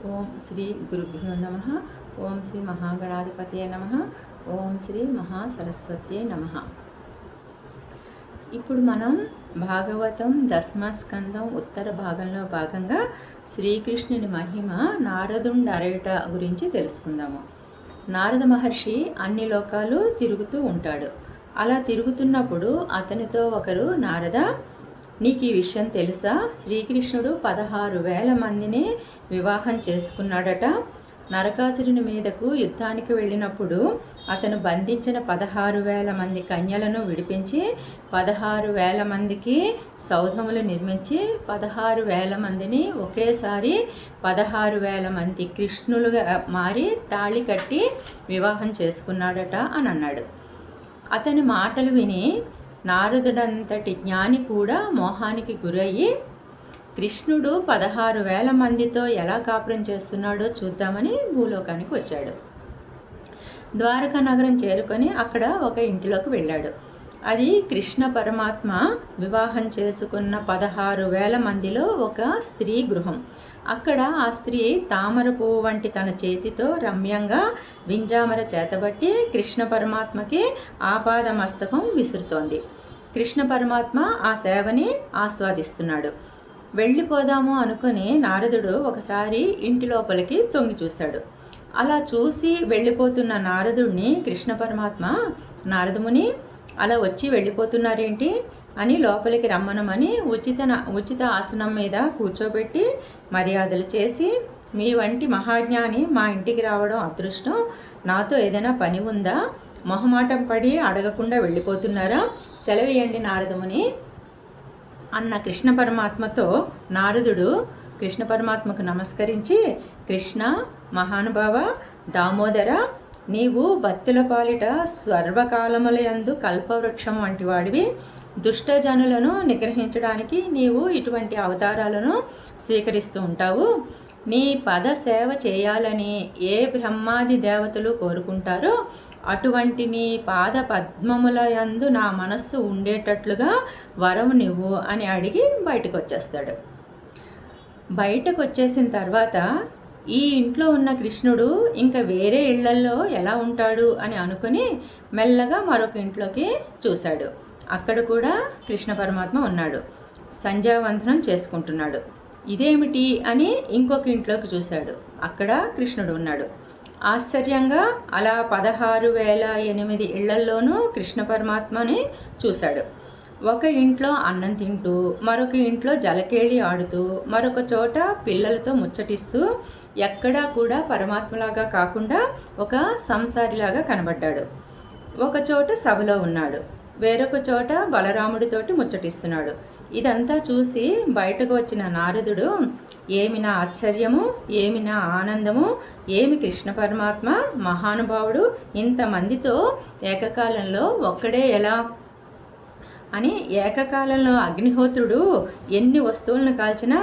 ఓం శ్రీ గురుభ్యో నమ. ఓం శ్రీ మహాగణాధిపతయ నమ. ఓం శ్రీ మహాసరస్వత్యై నమ. ఇప్పుడు మనం భాగవతం దశమస్కందం ఉత్తర భాగంలో భాగంగా శ్రీకృష్ణుని మహిమ నారదుండరేట గురించి తెలుసుకుందాము. నారద మహర్షి అన్ని లోకాలు తిరుగుతూ ఉంటాడు. అలా తిరుగుతున్నప్పుడు అతనితో ఒకరు, నారద, నీకు ఈ విషయం తెలుసా? శ్రీకృష్ణుడు 16,000 మందిని వివాహం చేసుకున్నాడట. నరకాసురుని మీదకు యుద్ధానికి వెళ్ళినప్పుడు అతను బంధించిన 16,000 మంది కన్యలను విడిపించి 16,000 మందికి సౌధములు నిర్మించి 16,000 మందిని ఒకేసారి 16,000 మంది కృష్ణులుగా మారి తాళి కట్టి వివాహం చేసుకున్నాడట అని అన్నాడు. అతని మాటలు విని నారదుడంతటి జ్ఞాని కూడా మోహానికి గురయ్యి కృష్ణుడు 16,000 మందితో ఎలా కాపురం చేస్తున్నాడో చూద్దామని భూలోకానికి వచ్చాడు. ద్వారకా నగరం చేరుకొని అక్కడ ఒక ఇంటిలోకి వెళ్ళాడు. అది కృష్ణ పరమాత్మ వివాహం చేసుకున్న 16,000 మందిలో ఒక స్త్రీ గృహం. అక్కడ ఆ స్త్రీ తామర పువ్వు వంటి తన చేతితో రమ్యంగా వింజామర చేతబట్టి కృష్ణ పరమాత్మకి ఆపాద మస్తకం విసురుతోంది. కృష్ణ పరమాత్మ ఆ సేవని ఆస్వాదిస్తున్నాడు. వెళ్ళిపోదాము అనుకుని నారదుడు ఒకసారి ఇంటి లోపలికి తొంగి చూశాడు. అలా చూసి వెళ్ళిపోతున్న నారదుడిని కృష్ణ పరమాత్మ, నారదముని అలా వచ్చి వెళ్ళిపోతున్నారేంటి అని లోపలికి రమ్మనమని ఉచిత ఆసనం మీద కూర్చోబెట్టి మర్యాదలు చేసి, మీ వంటి మహాజ్ఞాని మా ఇంటికి రావడం అదృష్టం, నాతో ఏదైనా పని ఉందా? మొహమాటం పడి అడగకుండా వెళ్ళిపోతున్నారా? సెలవేయండి నారదముని అన్న కృష్ణ పరమాత్మతో నారదుడు కృష్ణ పరమాత్మకు నమస్కరించి, కృష్ణ మహానుభావ దామోదర, నీవు భక్తుల పాలిట సర్వకాలములయందు కల్పవృక్షం వంటి వాడివి. దుష్టజనులను నిగ్రహించడానికి నీవు ఇటువంటి అవతారాలను స్వీకరిస్తూ ఉంటావు. నీ పద సేవ చేయాలని ఏ బ్రహ్మాది దేవతలు కోరుకుంటారో అటువంటి నీ పాద పద్మములయందు నా మనస్సు ఉండేటట్లుగా వరం నువ్వు అని అడిగి బయటకు వచ్చేస్తాడు. బయటకు వచ్చేసిన తర్వాత ఈ ఇంట్లో ఉన్న కృష్ణుడు ఇంకా వేరే ఇళ్లల్లో ఎలా ఉంటాడు అని అనుకుని మెల్లగా మరొక ఇంట్లోకి చూశాడు. అక్కడ కూడా కృష్ణ పరమాత్మ ఉన్నాడు. సంధ్యావందనం చేసుకుంటున్నాడు. ఇదేమిటి అని ఇంకొక ఇంట్లోకి చూశాడు. అక్కడ కృష్ణుడు ఉన్నాడు. ఆశ్చర్యంగా అలా 16,008 ఇళ్లల్లోనూ కృష్ణ పరమాత్మని చూశాడు. ఒక ఇంట్లో అన్నం తింటూ, మరొక ఇంట్లో జలకేళి ఆడుతూ, మరొక చోట పిల్లలతో ముచ్చటిస్తూ, ఎక్కడా కూడా పరమాత్మలాగా కాకుండా ఒక సంసారిలాగా కనబడ్డాడు. ఒక చోట సభలో ఉన్నాడు, వేరొక చోట బలరాముడితోటి ముచ్చటిస్తున్నాడు. ఇదంతా చూసి బయటకు వచ్చిన నారదుడు, ఏమి నా ఆశ్చర్యము, ఏమి నా ఆనందము, ఏమి కృష్ణ పరమాత్మ మహానుభావుడు ఇంతమందితో ఏకకాలంలో ఒక్కడే ఎలా అని, ఏకకాలంలో అగ్నిహోత్రుడు ఎన్ని వస్తువులను కాల్చినా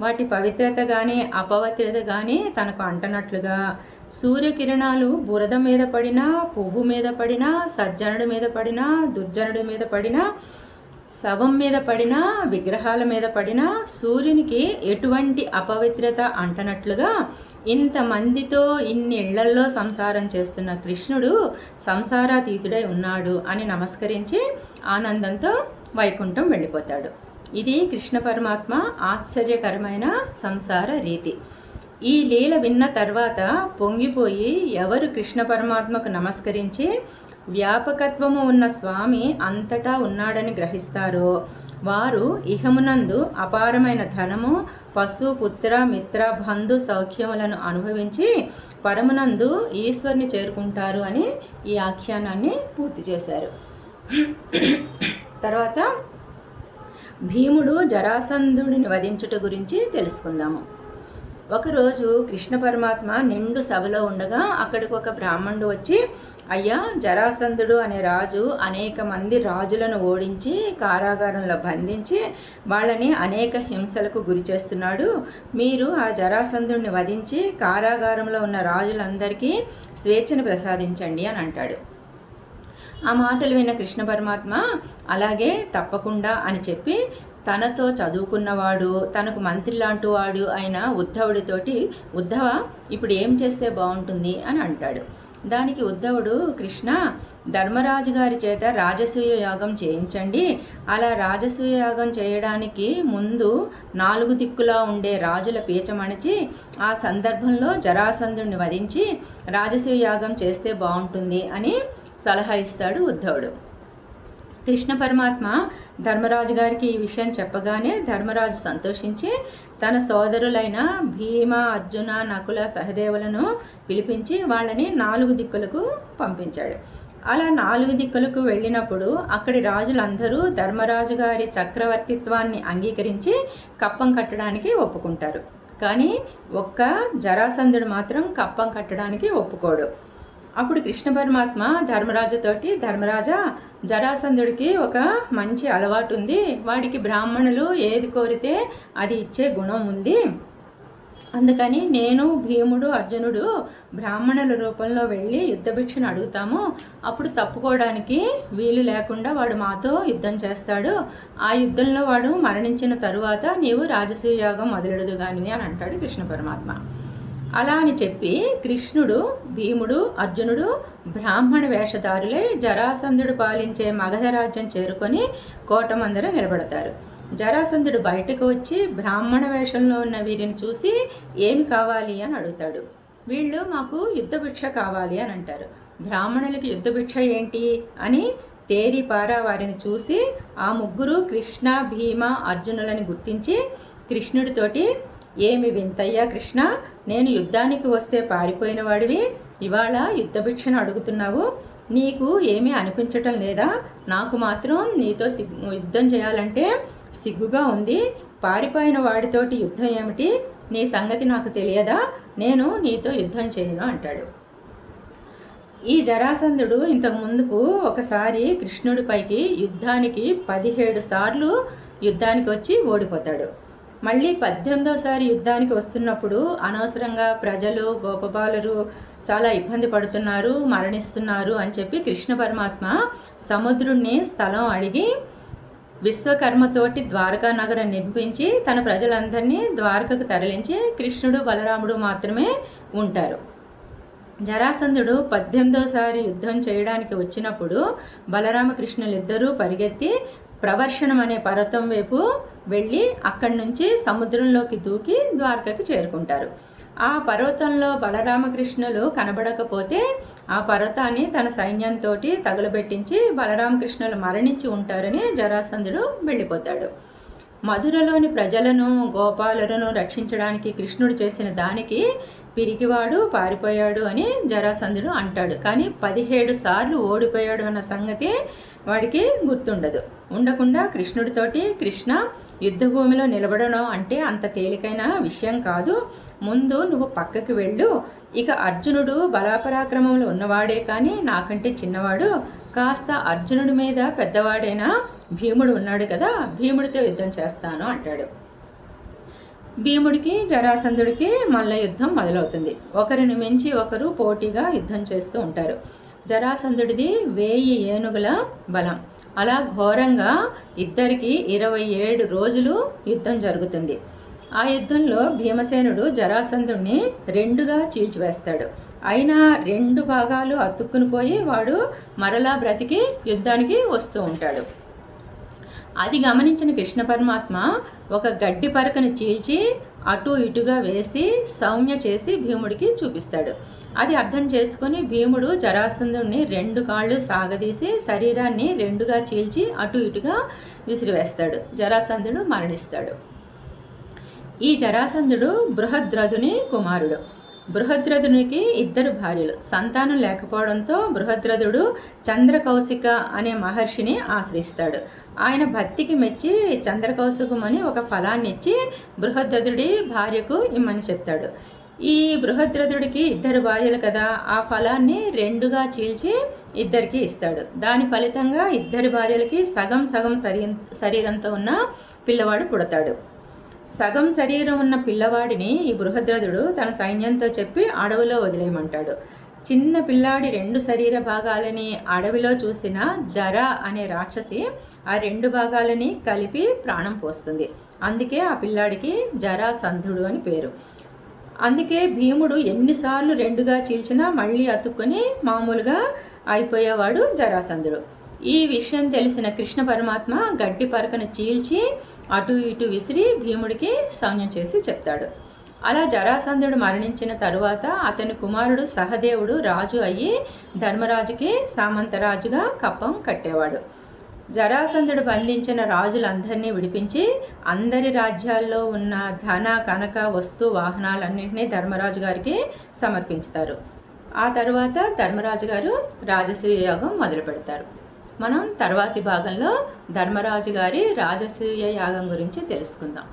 వాటి పవిత్రత కానీ అపవిత్రత కానీ తనకు అంటనట్లుగా, సూర్యకిరణాలు బురద మీద పడినా, పువ్వు మీద పడినా, సజ్జనుడి మీద పడినా, దుర్జనుడి మీద పడినా, శవం మీద పడినా, విగ్రహాల మీద పడినా సూర్యునికి ఎటువంటి అపవిత్రత అంటనట్లుగా ఇంతమందితో ఇన్ని ఇళ్లల్లో సంసారం చేస్తున్న కృష్ణుడు సంసారాతీతుడై ఉన్నాడు అని నమస్కరించి ఆనందంతో వైకుంఠం వెళ్ళిపోతాడు. ఇది కృష్ణ పరమాత్మ ఆశ్చర్యకరమైన సంసార రీతి. ఈ లీల విన్న తర్వాత పొంగిపోయి ఎవరు కృష్ణ పరమాత్మకు నమస్కరించి వ్యాపకత్వము ఉన్న స్వామి అంతటా ఉన్నాడని గ్రహిస్తారో వారు ఇహమునందు అపారమైన ధనము, పశు, పుత్ర, మిత్ర, బంధు సౌఖ్యములను అనుభవించి పరమునందు ఈశ్వరుని చేరుకుంటారు అని ఈ ఆఖ్యానాన్ని పూర్తి చేశారు. తర్వాత భీముడు జరాసంధుడిని వధించుట గురించి తెలుసుకుందాము. ఒకరోజు కృష్ణ పరమాత్మ నిండు సభలో ఉండగా అక్కడికి ఒక బ్రాహ్మణుడు వచ్చి, అయ్యా, జరాసంధుడు అనే రాజు అనేక మంది రాజులను ఓడించి కారాగారంలో బంధించి వాళ్ళని అనేక హింసలకు గురి చేస్తున్నాడు. మీరు ఆ జరాసంధుడిని వధించి కారాగారంలో ఉన్న రాజులందరికీ స్వేచ్ఛను ప్రసాదించండి అని అంటాడు. ఆ మాటలు విన్న కృష్ణ పరమాత్మ అలాగే తప్పకుండా అని చెప్పి తనతో చదువుకున్నవాడు, తనకు మంత్రి లాంటి వాడు అయిన ఉద్ధవుడితోటి, ఉద్ధవ ఇప్పుడు ఏం చేస్తే బాగుంటుంది అని అంటాడు. దానికి ఉద్ధవుడు, కృష్ణ, ధర్మరాజు గారి చేత రాజసూయ యాగం చేయించండి. అలా రాజసూయ యాగం చేయడానికి ముందు 4 దిక్కులా ఉండే రాజుల పీచమణిచి ఆ సందర్భంలో జరాసంధుడిని వధించి రాజసూయ యాగం చేస్తే బాగుంటుంది అని సలహా ఇస్తాడు ఉద్ధవుడు. కృష్ణ పరమాత్మ ధర్మరాజు గారికి ఈ విషయం చెప్పగానే ధర్మరాజు సంతోషించి తన సోదరులైన భీమ, అర్జున, నకుల, సహదేవులను పిలిపించి వాళ్ళని 4 దిక్కులకు పంపించాడు. అలా 4 దిక్కులకు వెళ్ళినప్పుడు అక్కడి రాజులందరూ ధర్మరాజు గారి చక్రవర్తిత్వాన్ని అంగీకరించి కప్పం కట్టడానికి ఒప్పుకుంటారు. కానీ ఒక్క జరాసంధుడు మాత్రం కప్పం కట్టడానికి ఒప్పుకోడు. అప్పుడు కృష్ణ పరమాత్మ ధర్మరాజుతోటి, ధర్మరాజా, జరాసంధుడికి ఒక మంచి అలవాటు ఉంది. వాడికి బ్రాహ్మణులు ఏది కోరితే అది ఇచ్చే గుణం ఉంది. అందుకని నేను, భీముడు, అర్జునుడు బ్రాహ్మణుల రూపంలో వెళ్ళి యుద్ధభిక్షను అడుగుతాము. అప్పుడు తప్పుకోవడానికి వీలు లేకుండా వాడు మాతో యుద్ధం చేస్తాడు. ఆ యుద్ధంలో వాడు మరణించిన తరువాత నీవు రాజసూయ యాగం మొదలెడదు కానీ అని అంటాడు కృష్ణ పరమాత్మ. అలా అని చెప్పి కృష్ణుడు, భీముడు, అర్జునుడు బ్రాహ్మణ వేషధారులై జరాసంధుడు పాలించే మగధ రాజ్యం చేరుకొని కోట ముందర నిలబడతారు. జరాసంధుడు బయటకు వచ్చి బ్రాహ్మణ వేషంలో ఉన్న వీరిని చూసి ఏమి కావాలి అని అడుగుతాడు. వీళ్ళు మాకు యుద్ధభిక్ష కావాలి అని అంటారు. బ్రాహ్మణులకి యుద్ధభిక్ష ఏంటి అని తేరిపారా వారిని చూసి ఆ ముగ్గురు కృష్ణ, భీమ, అర్జునులని గుర్తించి కృష్ణుడితోటి, ఏమి వింతయ్యా కృష్ణ, నేను యుద్ధానికి వస్తే పారిపోయిన వాడివి ఇవాళ యుద్ధభిక్షను అడుగుతున్నావు. నీకు ఏమీ అనిపించటం లేదా? నాకు మాత్రం నీతో యుద్ధం చేయాలంటే సిగ్గుగా ఉంది. పారిపోయిన వాడితోటి యుద్ధం ఏమిటి? నీ సంగతి నాకు తెలియదా? నేను నీతో యుద్ధం చేయను అంటాడు. ఈ జరాసంధుడు ఇంతకు ముందుకు ఒకసారి కృష్ణుడిపైకి యుద్ధానికి 17 సార్లు యుద్ధానికి వచ్చి ఓడిపోతాడు. మళ్ళీ 18వసారి యుద్ధానికి వస్తున్నప్పుడు అనవసరంగా ప్రజలు, గోపబాలురు చాలా ఇబ్బంది పడుతున్నారు, మరణిస్తున్నారు అని చెప్పి కృష్ణ పరమాత్మ సముద్రుడిని స్థలం అడిగి విశ్వకర్మతోటి ద్వారకా నగరం నిర్మించి తన ప్రజలందరినీ ద్వారకకు తరలించి కృష్ణుడు, బలరాముడు మాత్రమే ఉంటారు. జరాసంధుడు 18వసారి యుద్ధం చేయడానికి వచ్చినప్పుడు బలరామకృష్ణులిద్దరూ పరిగెత్తి ప్రవర్షణం అనే పర్వతం వైపు వెళ్ళి అక్కడి నుంచి సముద్రంలోకి దూకి ద్వారకకి చేరుకుంటారు. ఆ పర్వతంలో బలరామకృష్ణులు కనబడకపోతే ఆ పర్వతాన్ని తన సైన్యంతో తగులబెట్టించి బలరామకృష్ణులు మరణించి ఉంటారని జరాసంధుడు వెళ్ళిపోతాడు. మధురలోని ప్రజలను, గోపాలులను రక్షించడానికి కృష్ణుడు చేసిన దానికి పిరికివాడు పారిపోయాడు అని జరాసంధుడు అంటాడు. కానీ 17 సార్లు ఓడిపోయాడు అన్న సంగతి వాడికి గుర్తుండదు. ఉండకుండా కృష్ణుడితోటి, కృష్ణ, యుద్ధభూమిలో నిలబడడం అంటే అంత తేలికైన విషయం కాదు. ముందు నువ్వు పక్కకి వెళ్ళు. ఇక అర్జునుడు బలాపరాక్రమంలో ఉన్నవాడే కానీ నాకంటే చిన్నవాడు. కాస్త అర్జునుడి మీద పెద్దవాడైన భీముడు ఉన్నాడు కదా, భీముడితో యుద్ధం చేస్తాను అంటాడు. భీముడికి, జరాసంధుడికి మల్ల యుద్ధం మొదలవుతుంది. ఒకరిని మించి ఒకరు పోటీగా యుద్ధం చేస్తూ ఉంటారు. జరాసంధుడిది 1000 ఏనుగుల బలం. అలా ఘోరంగా ఇద్దరికి 27 రోజులు యుద్ధం జరుగుతుంది. ఆ యుద్ధంలో భీమసేనుడు జరాసంధుడిని 2గా చీల్చివేస్తాడు. అయినా 2 భాగాలు అతుక్కుని పోయి వాడు మరలా బ్రతికి యుద్ధానికి వస్తూ ఉంటాడు. అది గమనించిన కృష్ణ పరమాత్మ ఒక గడ్డి పరకను చీల్చి అటు ఇటుగా వేసి సౌమ్య చేసి భీముడికి చూపిస్తాడు. అది అర్థం చేసుకుని భీముడు జరాసంధుడిని 2 కాళ్ళు సాగదీసి శరీరాన్ని 2గా చీల్చి అటు ఇటుగా విసిరివేస్తాడు. జరాసంధుడు మరణిస్తాడు. ఈ జరాసంధుడు బృహద్రథుని కుమారుడు. బృహద్రథునికి 2 భార్యలు. సంతానం లేకపోవడంతో బృహద్రథుడు చంద్రకౌశిక అనే మహర్షిని ఆశ్రయిస్తాడు. ఆయన భక్తికి మెచ్చి చంద్రకౌశికమని ఒక ఫలాన్ని ఇచ్చి బృహద్రథుడి భార్యకు ఇమ్మని చెప్తాడు. ఈ బృహద్రథుడికి 2 భార్యలు కదా, ఆ ఫలాన్ని 2గా చీల్చి ఇద్దరికి ఇస్తాడు. దాని ఫలితంగా 2 భార్యలకి సగం సగం శరీరంతో ఉన్న పిల్లవాడు పుడతాడు. సగం శరీరం ఉన్న పిల్లవాడిని ఈ బృహద్రథుడు తన సైన్యంతో చెప్పి అడవిలో వదిలేయమంటాడు. చిన్న పిల్లాడి 2 శరీర భాగాలని అడవిలో చూసిన జర అనే రాక్షసి ఆ 2 భాగాలని కలిపి ప్రాణం పోస్తుంది. అందుకే ఆ పిల్లాడికి జరాసంధుడు అని పేరు. అందుకే భీముడు ఎన్నిసార్లు 2గా చీల్చినా మళ్ళీ అతుక్కొని మామూలుగా అయిపోయేవాడు జరాసంధుడు. ఈ విషయం తెలిసిన కృష్ణ పరమాత్మ గడ్డి పరకను చీల్చి అటు ఇటు విసిరి భీముడికి సౌజ్ఞం చేసి చెప్తాడు. అలా జరాసంధుడు మరణించిన తరువాత అతని కుమారుడు సహదేవుడు రాజు అయ్యి ధర్మరాజుకి సామంతరాజుగా కప్పం కట్టేవాడు. జరాసంధుడు బంధించిన రాజులందరినీ విడిపించి అందరి రాజ్యాల్లో ఉన్న ధన కనక వస్తు వాహనాలన్నింటినీ ధర్మరాజు గారికి సమర్పించుతారు. ఆ తర్వాత ధర్మరాజు గారు రాజసూయ యాగం మొదలు పెడతారు. మనం తర్వాతి భాగంలో ధర్మరాజు గారి రాజసూయ యాగం గురించి తెలుసుకుందాం.